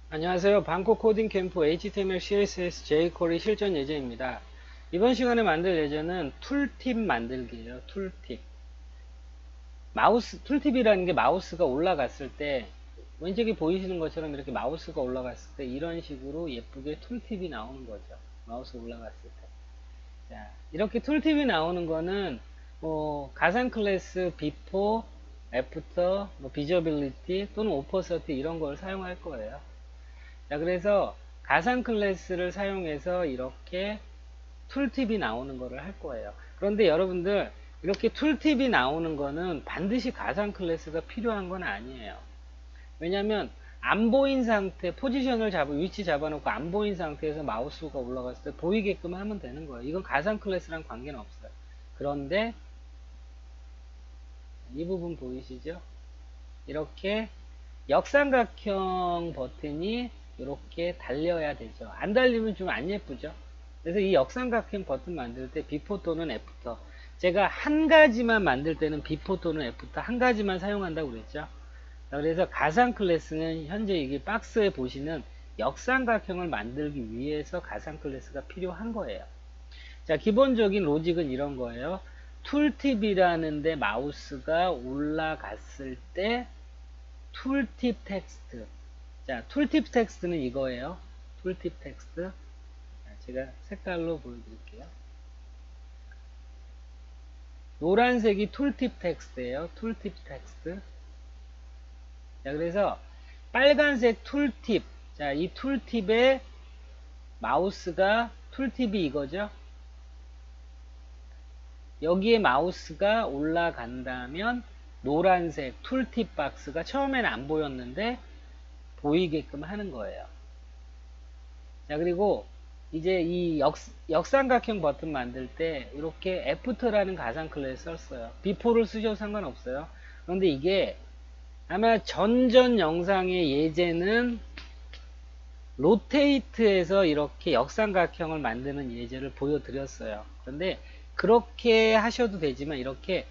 안녕하세요. 방콕 코딩 캠프 HTML, CSS, jQuery 실전 예제입니다. 이번 시간에 만들 예제는 툴팁 만들기예요. 툴팁. 툴팁이라는 게 마우스가 올라갔을 때, 왼쪽에 보이시는 것처럼 이렇게 마우스가 올라갔을 때 이런 식으로 예쁘게 툴팁이 나오는 거죠. 마우스 올라갔을 때. 자, 이렇게 툴팁이 나오는 거는 가상 클래스 before, after, visibility 또는 opacity 이런 걸 사용할 거예요. 자, 그래서 가상 클래스를 사용해서 이렇게 툴팁이 나오는 거를 할 거예요. 그런데 여러분들, 이렇게 툴팁이 나오는 거는 반드시 가상 클래스가 필요한 건 아니에요. 왜냐면 안 보인 상태, 위치 잡아놓고 안 보인 상태에서 마우스가 올라갔을 때 보이게끔 하면 되는 거예요. 이건 가상 클래스랑 관계는 없어요. 그런데 이 부분 보이시죠? 이렇게 역삼각형 버튼이 이렇게 달려야 되죠. 안 달리면 좀 안 예쁘죠. 그래서 이 역삼각형 버튼 만들 때 비포 또는 애프터, 제가 한 가지만 만들 때는 비포 또는 애프터 한 가지만 사용한다고 그랬죠. 그래서 가상 클래스는 현재 이게 박스에 보시는 역삼각형을 만들기 위해서 가상 클래스가 필요한 거예요. 자, 기본적인 로직은 이런 거예요. 툴팁이라는데 마우스가 올라갔을 때 툴팁 텍스트. 자, 툴팁 텍스트는 이거예요. 툴팁 텍스트. 자, 제가 색깔로 보여드릴게요. 노란색이 툴팁 텍스트예요. 툴팁 텍스트. 자, 그래서 빨간색 툴팁. 자, 이 툴팁에 마우스가 툴팁이 이거죠. 여기에 마우스가 올라간다면 노란색 툴팁 박스가 처음에는 안 보였는데 보이게끔 하는 거예요. 자, 그리고 이제 이 역삼각형 버튼 만들 때 이렇게 애프터라는 가상 클래스 썼어요. 비포를 쓰셔도 상관없어요. 그런데 이게 아마 전전 영상의 예제는 로테이트에서 이렇게 역삼각형을 만드는 예제를 보여드렸어요. 그런데 그렇게 하셔도 되지만 이렇게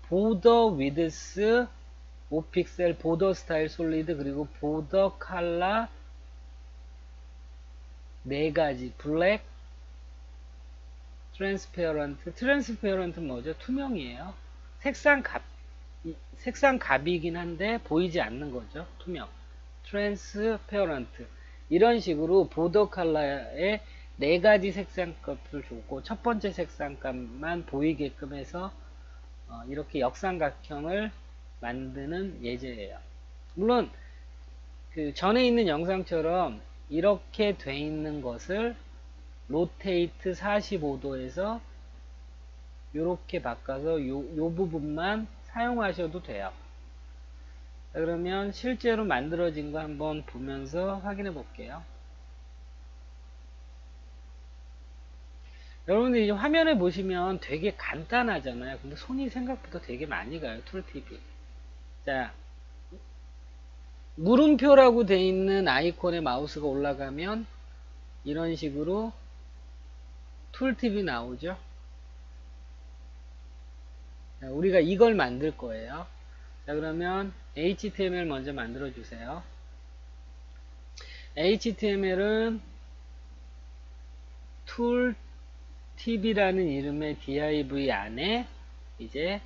보더 위드스 5픽셀, 보더 스타일 솔리드, 그리고 보더 칼라 네 가지, 블랙, 트랜스페어런트 뭐죠? 투명이에요. 색상 값, 색상 값이긴 한데 보이지 않는 거죠. 투명. 트랜스페어런트. 이런 식으로 보더 컬러에 네 가지 색상 값을 주고 첫 번째 색상 값만 보이게끔 해서 이렇게 역삼각형을 만드는 예제예요. 물론 그 전에 있는 영상처럼 이렇게 돼 있는 것을 로테이트 45도에서 이렇게 바꿔서 요 부분만 사용하셔도 돼요. 자, 그러면 실제로 만들어진 거 한번 보면서 확인해 볼게요. 여러분들 이제 화면에 보시면 되게 간단하잖아요. 근데 손이 생각보다 되게 많이 가요. 툴팁이. 자, 물음표라고 돼 있는 아이콘에 마우스가 올라가면 이런 식으로 툴팁이 나오죠. 자, 우리가 이걸 만들 거예요. 자, 그러면 HTML 먼저 만들어 주세요. HTML은 툴팁이라는 이름의 div 안에 이제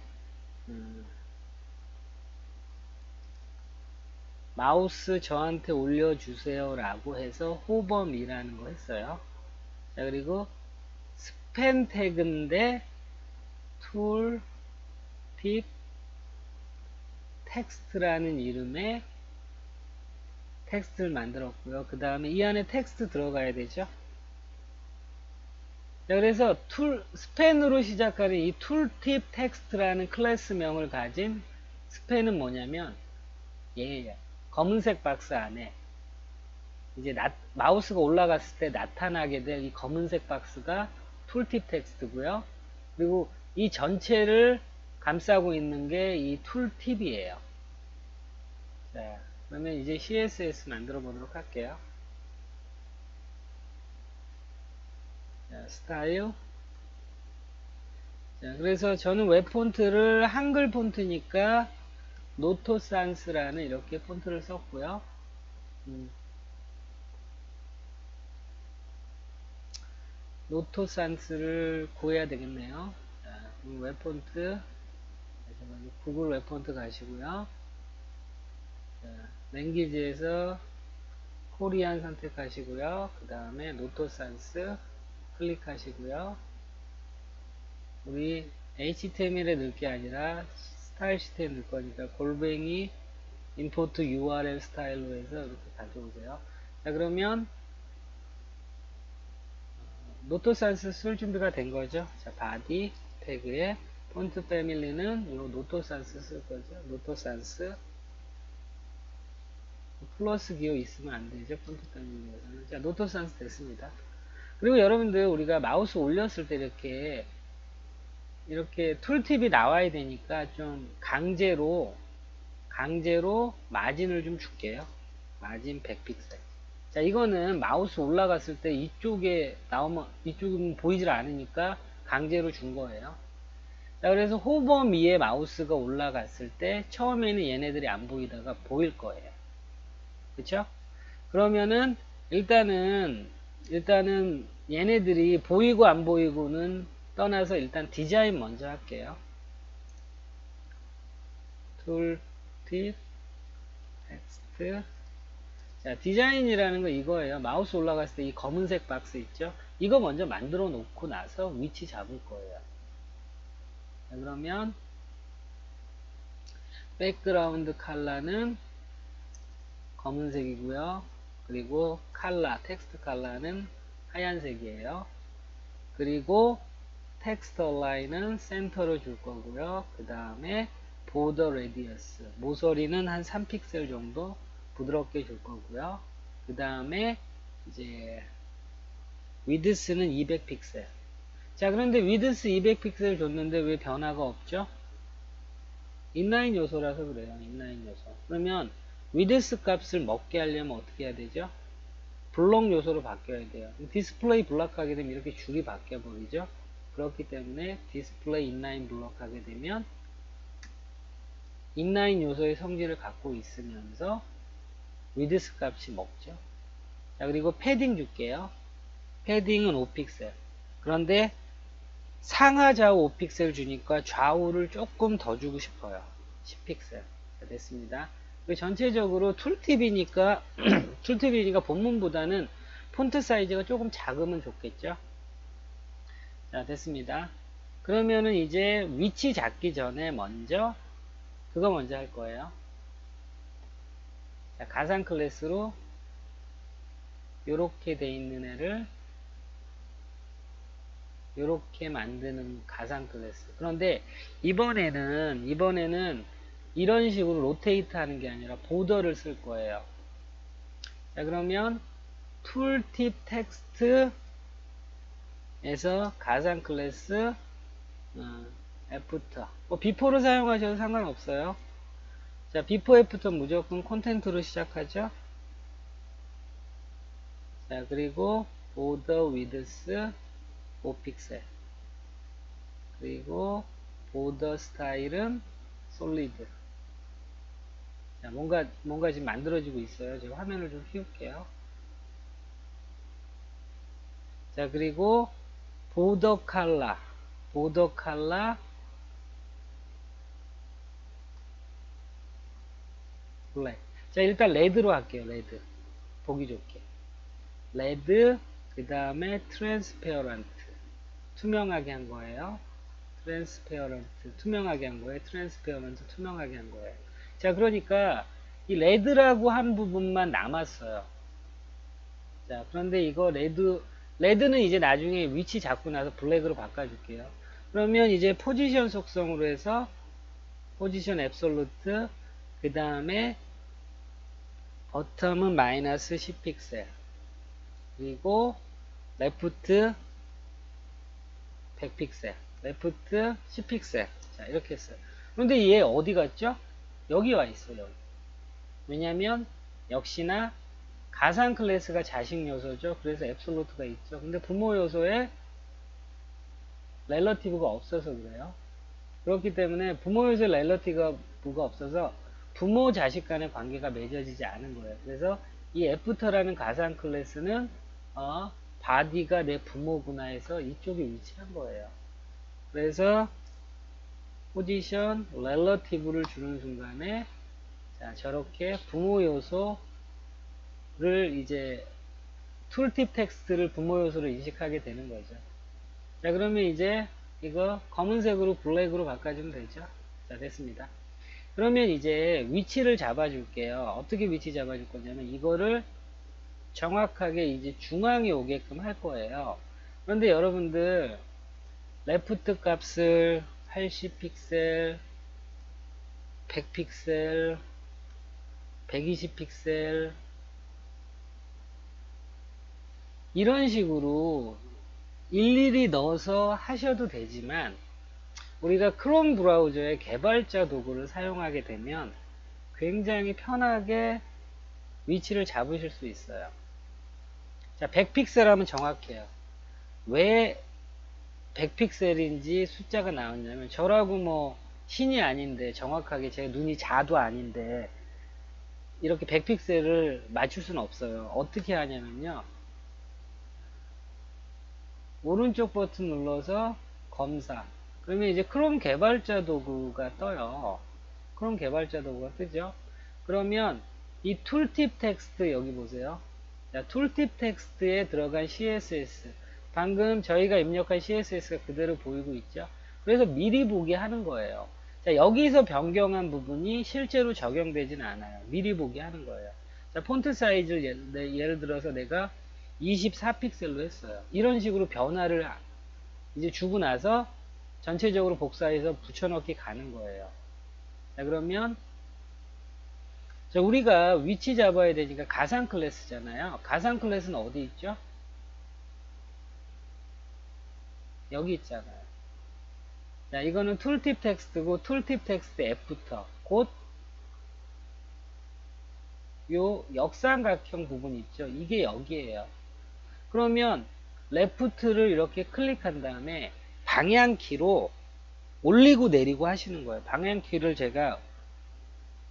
마우스 저한테 올려주세요 라고 해서 호범이라는 거 했어요. 자, 그리고 스펜 태그인데 툴팁 텍스트라는 이름의 텍스트를 만들었고요. 그 다음에 이 안에 텍스트 들어가야 되죠. 자, 그래서 스펜으로 시작하는 이 툴팁 텍스트라는 클래스명을 가진 스펜은 뭐냐면 얘예요. 검은색 박스 안에 이제 마우스가 올라갔을 때 나타나게 될 이 검은색 박스가 툴팁 텍스트고요. 그리고 이 전체를 감싸고 있는 게 이 툴팁이에요. 자, 그러면 이제 CSS 만들어 보도록 할게요. 자, 스타일. 자, 그래서 저는 웹 폰트를 한글 폰트니까 노토산스라는 이렇게 폰트를 썼고요. 노토산스를 구해야 되겠네요. 자, 웹폰트, 구글 웹폰트 가시고요. 자, 랭귀지에서 코리안 선택하시고요. 그 다음에 노토산스 클릭하시고요. 우리 HTML에 넣을 게 아니라 스타일 시트에 넣을 거니까 골뱅이 import URL 스타일로 해서 이렇게 가져오세요. 자, 그러면 노토산스 쓸 준비가 된 거죠. 자, 바디 태그에 폰트 패밀리는 요 노토산스 쓸 거죠. 노토산스 플러스 기호 있으면 안 되죠. 폰트 패밀리에서는. 자, 노토산스 됐습니다. 그리고 여러분들 우리가 마우스 올렸을 때 이렇게 툴팁이 나와야 되니까 좀 강제로 마진을 좀 줄게요. 마진 100픽셀. 자, 이거는 마우스 올라갔을 때 이쪽에 나오면 이쪽은 보이질 않으니까 강제로 준 거예요. 자, 그래서 호버 위에 마우스가 올라갔을 때 처음에는 얘네들이 안 보이다가 보일 거예요. 그쵸? 그러면은 일단은 얘네들이 보이고 안 보이고는 떠나서 일단 디자인 먼저 할게요. 툴, 팁, 텍스트. 자, 디자인이라는 거 이거예요. 마우스 올라갔을 때 이 검은색 박스 있죠? 이거 먼저 만들어 놓고 나서 위치 잡을 거예요. 자, 그러면 백그라운드 컬러는 검은색이고요. 그리고 텍스트 컬러는 하얀색이에요. 그리고 텍스트 얼라인은 센터로 줄 거고요. 그 다음에 보더 레디어스, 모서리는 한 3픽셀 정도 부드럽게 줄 거고요. 그 다음에 이제 위드스는 200픽셀. 자, 그런데 위드스 200픽셀 줬는데 왜 변화가 없죠? 인라인 요소라서 그래요. 인라인 요소. 그러면 위드스 값을 먹게 하려면 어떻게 해야 되죠? 블록 요소로 바뀌어야 돼요. 디스플레이 블록 하게 되면 이렇게 줄이 바뀌어 버리죠. 그렇기 때문에 디스플레이 인라인 블록 하게 되면 인라인 요소의 성질을 갖고 있으면서 위드스 값이 먹죠. 자, 그리고 패딩 줄게요. 패딩은 5픽셀. 그런데 상하 좌우 5픽셀 주니까 좌우를 조금 더 주고 싶어요. 10픽셀. 자, 됐습니다. 전체적으로 툴팁이니까 본문보다는 폰트 사이즈가 조금 작으면 좋겠죠. 자, 됐습니다. 그러면은 이제 위치 잡기 전에 그거 먼저 할 거예요. 자, 가상 클래스로 요렇게 돼 있는 애를 요렇게 만드는 가상 클래스. 그런데 이번에는 이런 식으로 로테이트 하는 게 아니라 보더를 쓸 거예요. 자, 그러면 툴팁 텍스트에서 가상 클래스 애프터 비포를 사용하셔도 상관없어요. 자, 비포 애프터 무조건 콘텐트로 시작하죠. 자, 그리고 보더 위드스 5픽셀, 그리고 보더 스타일은 솔리드. 자, 뭔가 지금 만들어지고 있어요. 제가 화면을 좀 키울게요. 자, 그리고 보더 컬러 블랙. 자, 일단 레드로 할게요. 레드 보기 좋게. 레드, 그 다음에 트랜스페어런트, 투명하게 한 거예요. 트랜스페어런트, 투명하게 한 거예요. 트랜스페어런트, 투명하게 한 거예요. 자, 그러니까 이 레드라고 한 부분만 남았어요. 자, 그런데 이거 레드는 이제 나중에 위치 잡고 나서 블랙으로 바꿔줄게요. 그러면 이제 포지션 속성으로 해서 포지션 앱솔루트, 그 다음에 버텀은 마이너스 10픽셀, 그리고 레프트 100픽셀, 레프트 10픽셀. 자, 이렇게 했어요. 그런데 얘 어디 갔죠? 여기 와 있어요. 여기. 왜냐면 역시나 가상 클래스가 자식 요소죠. 그래서 앱솔루트가 있죠. 근데 부모 요소에 렐러티브가 없어서 그래요. 그렇기 때문에 부모 요소에 렐러티브가 없어서 부모 자식 간의 관계가 맺어지지 않은 거예요. 그래서 이 애프터라는 가상 클래스는 바디가 내 부모구나 해서 이쪽에 위치한 거예요. 그래서 포지션 렐러티브를 주는 순간에 자, 저렇게 부모 요소를 이제 툴팁 텍스트를 부모 요소로 인식하게 되는 거죠. 자, 그러면 이제 이거 검은색으로 블랙으로 바꿔주면 되죠. 자, 됐습니다. 그러면 이제 위치를 잡아줄게요. 어떻게 위치 잡아줄 거냐면 이거를 정확하게 이제 중앙에 오게끔 할 거예요. 그런데 여러분들 레프트 값을 80픽셀, 100픽셀, 120픽셀 이런 식으로 일일이 넣어서 하셔도 되지만 우리가 크롬 브라우저의 개발자 도구를 사용하게 되면 굉장히 편하게 위치를 잡으실 수 있어요. 자, 100픽셀 하면 정확해요. 왜 100픽셀인지 숫자가 나왔냐면 저라고 뭐 신이 아닌데 정확하게 제가 눈이 자도 아닌데 이렇게 100픽셀을 맞출 수는 없어요. 어떻게 하냐면요. 오른쪽 버튼 눌러서 검사. 그러면 이제 크롬 개발자 도구가 떠요. 크롬 개발자 도구가 뜨죠. 그러면 이 툴팁 텍스트 여기 보세요. 자, 툴팁 텍스트에 들어간 CSS. 방금 저희가 입력한 CSS가 그대로 보이고 있죠. 그래서 미리 보게 하는 거예요. 자, 여기서 변경한 부분이 실제로 적용되진 않아요. 미리 보게 하는 거예요. 자, 폰트 사이즈를 예를 들어서 내가 24픽셀로 했어요. 이런 식으로 변화를 이제 주고 나서 전체적으로 복사해서 붙여넣기 가는 거예요. 자, 그러면 자, 우리가 위치 잡아야 되니까 가상 클래스잖아요. 가상 클래스는 어디 있죠? 여기 있잖아요. 자, 이거는 툴팁 텍스트고 툴팁 텍스트 F부터 곧 요 역삼각형 부분 있죠? 이게 여기에요. 그러면 레프트를 이렇게 클릭한 다음에 방향키로 올리고 내리고 하시는 거예요. 방향키를 제가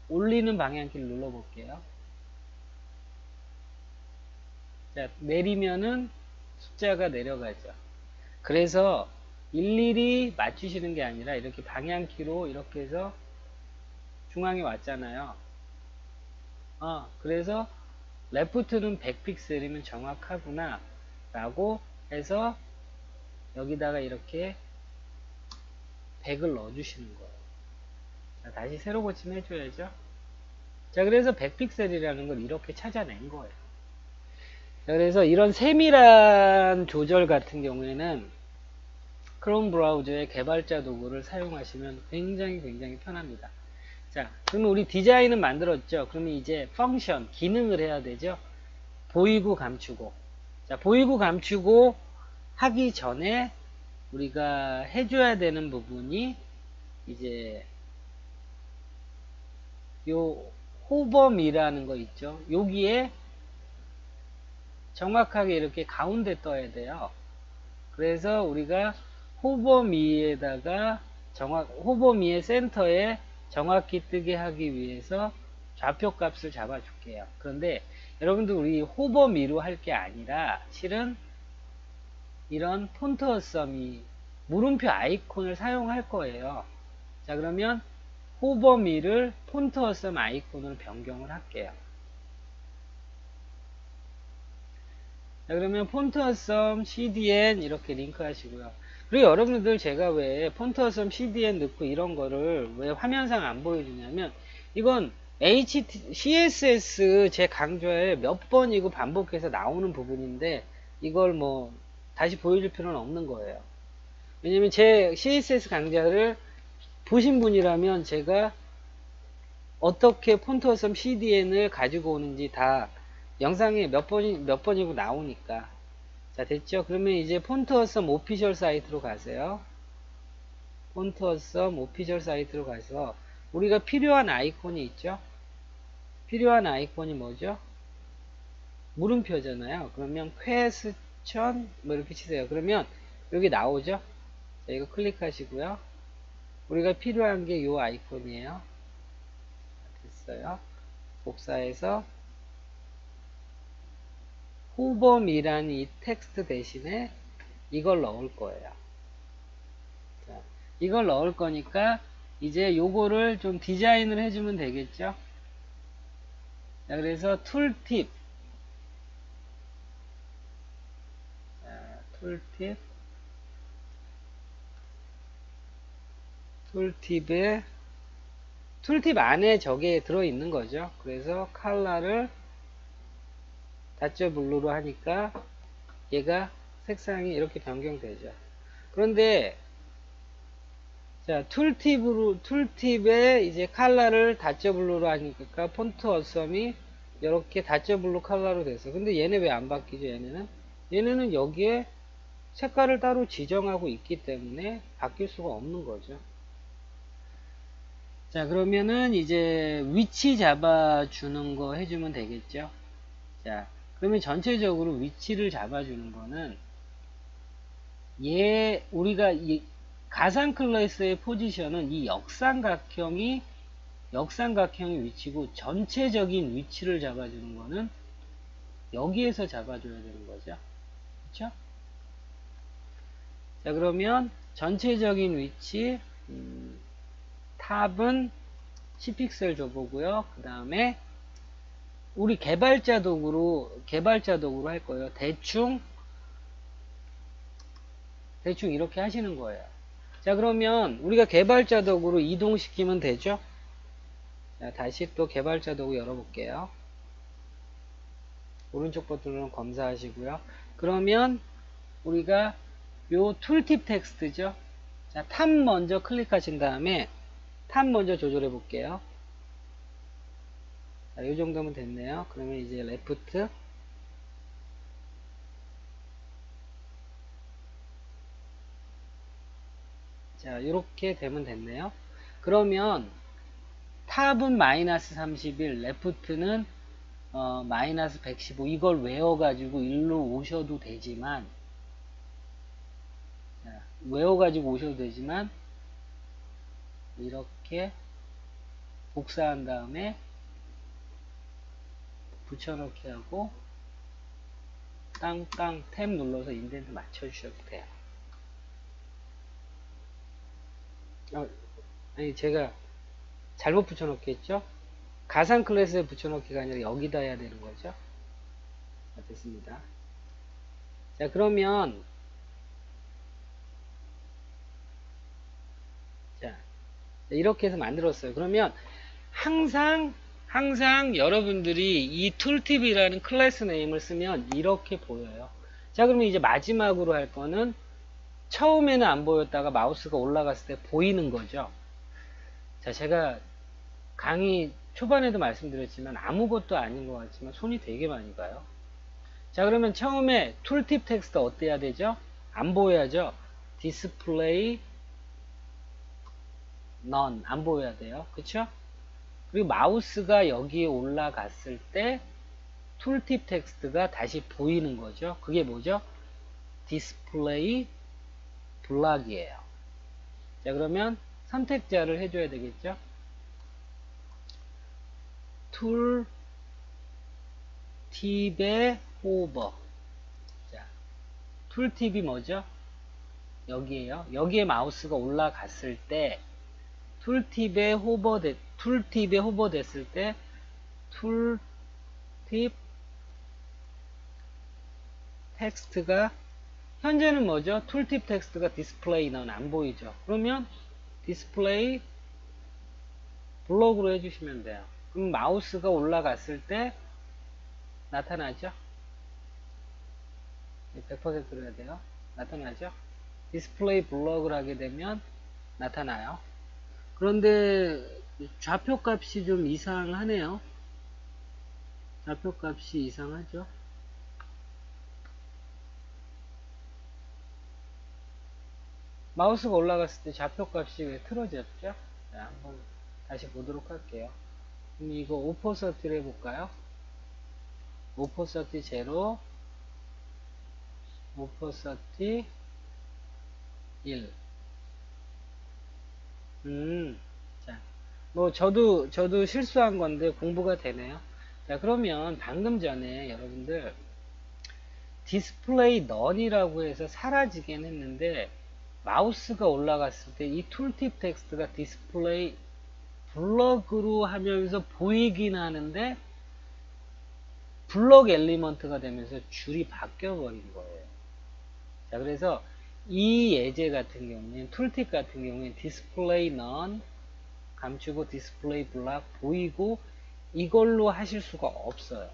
올리는 방향키를 눌러볼게요. 자, 내리면은 숫자가 내려가죠. 그래서 일일이 맞추시는 게 아니라 이렇게 방향키로 이렇게 해서 중앙에 왔잖아요. 그래서 레프트는 100픽셀이면 정확하구나 라고 해서 여기다가 이렇게 100을 넣어주시는 거예요. 자, 다시 새로 고침 해줘야죠. 자, 그래서 100픽셀이라는 걸 이렇게 찾아낸 거예요. 자, 그래서 이런 세밀한 조절 같은 경우에는 크롬 브라우저의 개발자 도구를 사용하시면 굉장히 편합니다. 자, 그러면 우리 디자인은 만들었죠. 그러면 이제 펑션, 기능을 해야 되죠. 보이고 감추고. 자, 보이고 감추고 하기 전에 우리가 해줘야 되는 부분이 이제 요 호범이라는 거 있죠. 여기에 정확하게 이렇게 가운데 떠야 돼요. 그래서 우리가 호범위에다가 호범위의 센터에 정확히 뜨게 하기 위해서 좌표 값을 잡아 줄게요. 그런데 여러분들 우리 호범위로 할 게 아니라 실은 이런 폰트 어썸이 물음표 아이콘을 사용할 거예요. 자, 그러면 호범위를 폰트 어썸 아이콘으로 변경을 할게요. 자, 그러면 폰트 어썸 CDN 이렇게 링크 하시고요. 그리고 여러분들 제가 왜 폰트 어썸 CDN 넣고 이런 거를 왜 화면상 안 보여주냐면 이건 CSS 제 강좌에 몇 번이고 반복해서 나오는 부분인데 이걸 뭐 다시 보여줄 필요는 없는 거예요. 왜냐면 제 CSS 강좌를 보신 분이라면 제가 어떻게 폰트 어썸 CDN을 가지고 오는지 다 영상에 몇 번이고 나오니까. 자, 됐죠? 그러면 이제 폰트 어썸 오피셜 사이트로 가세요. 폰트 어썸 오피셜 사이트로 가서 우리가 필요한 아이콘이 있죠? 필요한 아이콘이 뭐죠? 물음표잖아요. 그러면 퀘스천 뭐 이렇게 치세요. 그러면 여기 나오죠? 자, 이거 클릭하시고요. 우리가 필요한 게 요 아이콘이에요. 됐어요. 복사해서 호범이란 이 텍스트 대신에 이걸 넣을 거예요. 자, 이걸 넣을 거니까 이제 요거를 좀 디자인을 해주면 되겠죠. 자, 그래서 툴팁, 툴팁, 툴팁에 툴팁 안에 저게 들어있는 거죠. 그래서 컬러를 다저 블루로 하니까 얘가 색상이 이렇게 변경되죠. 그런데 자, 툴팁에 이제 컬러를 다저 블루로 하니까 폰트 어썸이 이렇게 다저 블루 컬러로 됐어. 근데 얘네 왜 안 바뀌죠? 얘네는 여기에 색깔을 따로 지정하고 있기 때문에 바뀔 수가 없는 거죠. 자, 그러면은 이제 위치 잡아주는 거 해주면 되겠죠. 자, 그러면 전체적으로 위치를 잡아주는 거는 우리가 이 가상 클래스의 포지션은 이 역삼각형이 위치고, 전체적인 위치를 잡아주는 거는 여기에서 잡아줘야 되는 거죠. 그쵸? 자, 그러면 전체적인 위치, 탑은 10픽셀 줘보고요. 그 다음에 우리 개발자 도구로 할 거예요. 대충 이렇게 하시는 거예요. 자, 그러면 우리가 개발자 도구로 이동시키면 되죠. 자, 다시 또 개발자 도구 열어볼게요. 오른쪽 버튼으로 검사하시고요. 그러면 우리가 요 툴팁 텍스트죠. 자, 탑 먼저 클릭하신 다음에 탑 먼저 조절해 볼게요. 자, 요 정도면 됐네요. 그러면 이제 레프트, 자, 이렇게 되면 됐네요. 그러면 탑은 마이너스 31, 레프트는 마이너스 115, 이걸 외워가지고 일로 오셔도 되지만, 자, 이렇게 복사한 다음에 붙여넣기 하고 땅땅 탭 눌러서 인덴트 맞춰주셔도 돼요. 아니, 제가 잘못 붙여넣기 했죠? 가상 클래스에 붙여넣기가 아니라 여기다 해야 되는 거죠. 자, 됐습니다. 자, 그러면 자, 이렇게 해서 만들었어요. 그러면 항상 여러분들이 이 툴팁이라는 클래스 네임을 쓰면 이렇게 보여요. 자, 그러면 이제 마지막으로 할 거는 처음에는 안 보였다가 마우스가 올라갔을 때 보이는 거죠. 자, 제가 강의 초반에도 말씀드렸지만 아무것도 아닌 것 같지만 손이 되게 많이 가요. 자, 그러면 처음에 툴팁 텍스트 어때야 되죠? 안 보여야죠. 디스플레이 none, 안 보여야 돼요. 그쵸? 그리고 마우스가 여기에 올라갔을 때 툴팁 텍스트가 다시 보이는 거죠. 그게 뭐죠? 디스플레이 블락이에요. 자, 그러면 선택자를 해줘야 되겠죠. 툴팁의 호버. 자, 툴팁이 뭐죠? 여기에요. 여기에 마우스가 올라갔을 때 툴팁에 호버됐을 때 툴팁 텍스트가 현재는 뭐죠? 툴팁 텍스트가 디스플레이는 안 보이죠. 그러면 디스플레이 블록으로 해주시면 돼요. 그럼 마우스가 올라갔을 때 나타나죠? 100%로 해야 돼요. 나타나죠? 디스플레이 블록을 하게 되면 나타나요. 그런데 좌표 값이 좀 이상하네요. 좌표 값이 이상하죠? 마우스가 올라갔을 때 좌표 값이 왜 틀어졌죠? 자, 한번 다시 보도록 할게요. 그럼 이거 5%를 해볼까요? 5% 제로, 5% 1. 자, 뭐 저도 실수한 건데 공부가 되네요. 자, 그러면 방금 전에 여러분들 디스플레이 넌이라고 해서 사라지긴 했는데 마우스가 올라갔을 때 이 툴팁 텍스트가 디스플레이 블럭으로 하면서 보이긴 하는데 블럭 엘리먼트가 되면서 줄이 바뀌어 버린 거예요. 자, 그래서 이 예제 같은 경우는 툴팁 같은 경우는 디스플레이 넌 감추고 디스플레이 블락 보이고 이걸로 하실 수가 없어요.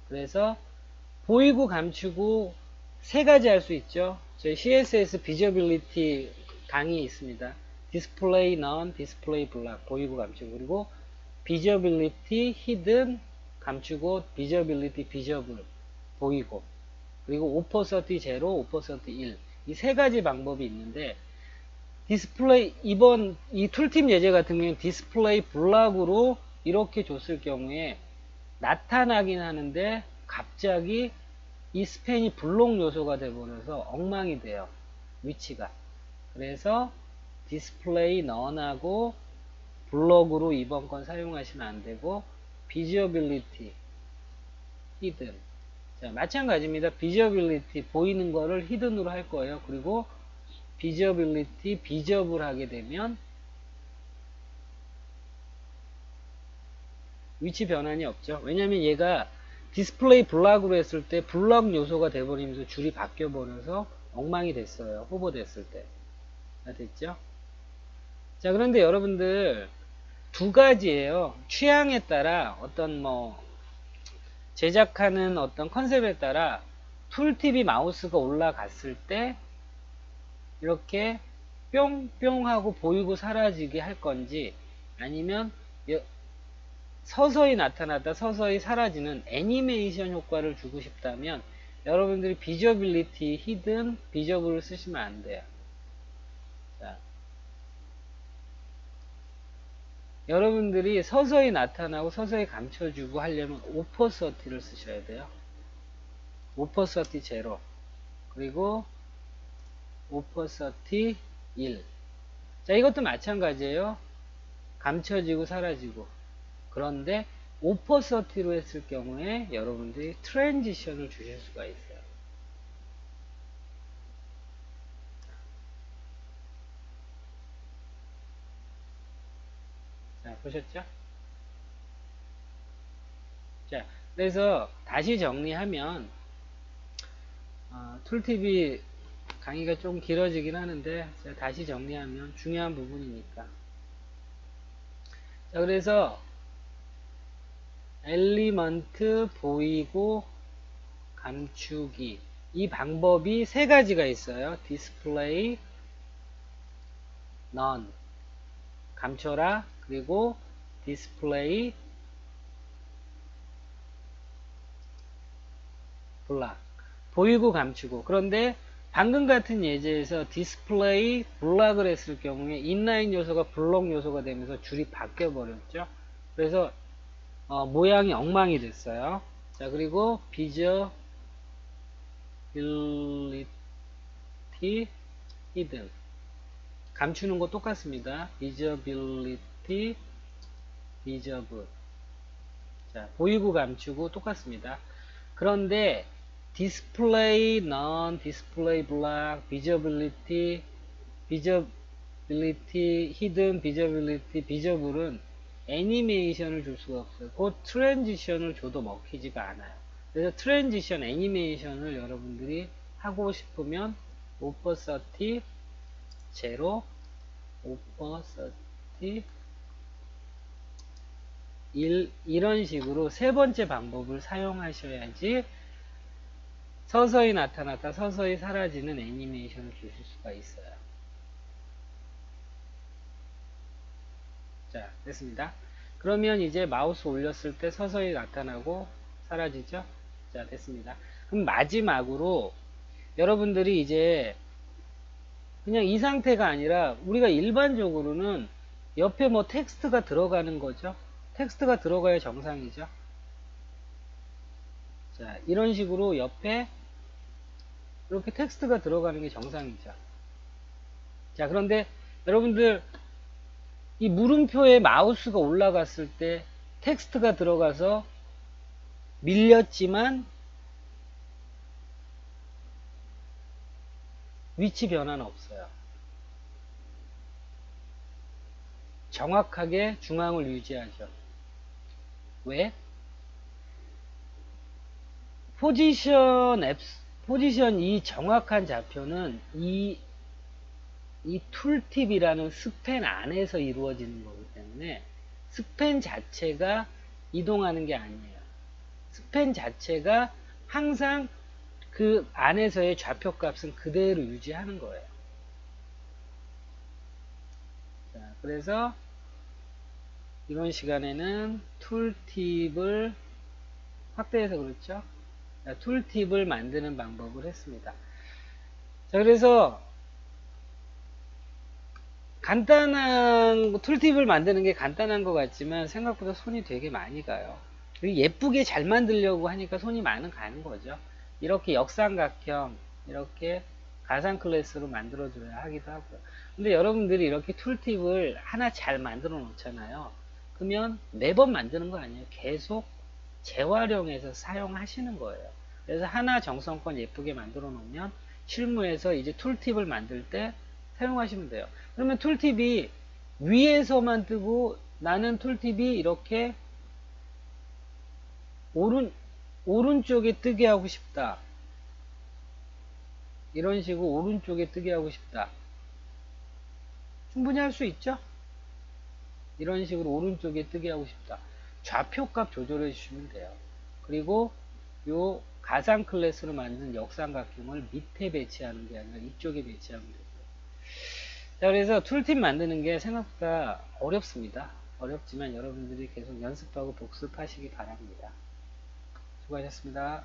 그래서 보이고 감추고 세 가지 할 수 있죠. 저희 CSS 비저빌리티 강의 있습니다. 디스플레이 넌, 디스플레이 블락 보이고 감추고 그리고 비저빌리티 히든 감추고 비저빌리티 비저블 보이고 그리고 오퍼서티 제로, 오퍼서티 1 이 세 가지 방법이 있는데 디스플레이 이번 이 툴팁 예제 같은 경우는 디스플레이 블락으로 이렇게 줬을 경우에 나타나긴 하는데 갑자기 이 스팬이 블록 요소가 되버려서 엉망이 돼요. 위치가. 그래서 디스플레이 넌하고 블럭으로 이번 건 사용하시면 안 되고 비저빌리티 히든 자 마찬가지입니다. 비저빌리티 보이는 거를 히든으로 할 거예요. 그리고 비저빌리티 비저블 하게 되면 위치 변환이 없죠. 왜냐면 얘가 디스플레이 블락으로 했을 때 블럭 요소가 돼버리면서 줄이 바뀌어 버려서 엉망이 됐어요. 호버됐을 때. 다 됐죠? 자, 그런데 여러분들 두 가지예요. 취향에 따라 어떤 뭐 제작하는 어떤 컨셉에 따라 툴팁이 마우스가 올라갔을 때 이렇게 뿅뿅 하고 보이고 사라지게 할 건지 아니면 서서히 나타났다 서서히 사라지는 애니메이션 효과를 주고 싶다면 여러분들이 비저빌리티 히든 비저블을 쓰시면 안 돼요. 자, 여러분들이 서서히 나타나고 서서히 감춰주고 하려면 오퍼서티를 쓰셔야 돼요. 오퍼서티 제로 그리고 오퍼서티 1 자, 이것도 마찬가지예요. 감춰지고 사라지고 그런데 오퍼서티로 했을 경우에 여러분들이 트랜지션을 주실 수가 있어요. 자, 보셨죠? 자, 그래서 다시 정리하면 툴팁이 강의가 좀 길어지긴 하는데 다시 정리하면 중요한 부분이니까 자, 그래서 엘리먼트 보이고 감추기 이 방법이 세 가지가 있어요. 디스플레이 넌 감춰라 그리고 디스플레이 블락 보이고 감추고 그런데 방금 같은 예제에서 디스플레이 블락을 했을 경우에 인라인 요소가 블록 요소가 되면서 줄이 바뀌어 버렸죠. 그래서 모양이 엉망이 됐어요. 자, 그리고 비저빌리티 히든 감추는 거 똑같습니다. 비저빌리티 비저블 자, 보이고 감추고 똑같습니다. 그런데 디스플레이 넌, 디스플레이 블락, 비저빌리티, 비저빌리티 히든, 비저빌리티, 비저블은 애니메이션을 줄 수가 없어요. 그 트랜지션을 줘도 먹히지가 않아요. 그래서 트랜지션 애니메이션을 여러분들이 하고 싶으면 오퍼서티 제로, 오퍼서티 1 이런 식으로 세 번째 방법을 사용하셔야지 서서히 나타났다 서서히 사라지는 애니메이션을 주실 수가 있어요. 자, 됐습니다. 그러면 이제 마우스 올렸을 때 서서히 나타나고 사라지죠? 자, 됐습니다. 그럼 마지막으로 여러분들이 이제 그냥 이 상태가 아니라 우리가 일반적으로는 옆에 뭐 텍스트가 들어가는 거죠. 텍스트가 들어가야 정상이죠. 자, 이런 식으로 옆에 이렇게 텍스트가 들어가는 게 정상이죠. 자, 그런데 여러분들 이 물음표에 마우스가 올라갔을 때 텍스트가 들어가서 밀렸지만 위치 변화는 없어요. 정확하게 중앙을 유지하죠. 왜? 포지션 앱, 포지션 이 정확한 좌표는 이 툴팁이라는 스팬 안에서 이루어지는 거기 때문에 스팬 자체가 이동하는 게 아니에요. 스팬 자체가 항상 그 안에서의 좌표 값은 그대로 유지하는 거예요. 자, 그래서 이번 시간에는 툴팁을 확대해서 그렇죠. 툴팁을 만드는 방법을 했습니다. 자, 그래서 간단한 툴팁을 만드는 게 간단한 것 같지만 생각보다 손이 되게 많이 가요. 예쁘게 잘 만들려고 하니까 손이 많이 가는 거죠. 이렇게 역삼각형, 이렇게 가상 클래스로 만들어줘야 하기도 하고요. 근데 여러분들이 이렇게 툴팁을 하나 잘 만들어 놓잖아요. 그러면 매번 만드는 거 아니에요. 계속 재활용해서 사용하시는 거예요. 그래서 하나 정성껏 예쁘게 만들어 놓으면 실무에서 이제 툴팁을 만들 때 사용하시면 돼요. 그러면 툴팁이 위에서만 뜨고 나는 툴팁이 이렇게 오른쪽에 뜨게 하고 싶다. 이런 식으로 오른쪽에 뜨게 하고 싶다. 충분히 할 수 있죠? 이런 식으로 오른쪽에 뜨게 하고 싶다. 좌표값 조절해 주시면 돼요. 그리고 요 가상 클래스로 만든 역삼각형을 밑에 배치하는 게 아니라 이쪽에 배치하면 되고요. 자, 그래서 툴팁 만드는 게 생각보다 어렵습니다. 어렵지만 여러분들이 계속 연습하고 복습하시기 바랍니다. 수고하셨습니다.